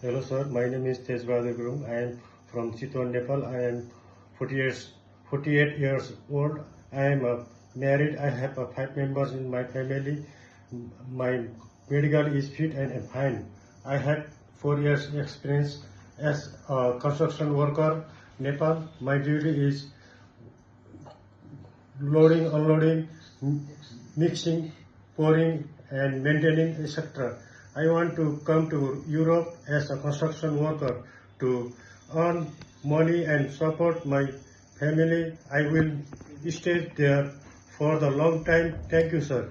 Hello sir, my name is 𝐷 Gurung. I am from Chitwan, Nepal. I am 48 years old. I am married. I have 5 members in my family. My medical is fit and fine. I have 4 years experience as a construction worker. Nepal. My duty is loading, unloading, mixing, pouring and maintaining, etc. I want to come to Europe as a construction worker to earn money and support my family. I will stay there for the long time. Thank you, sir.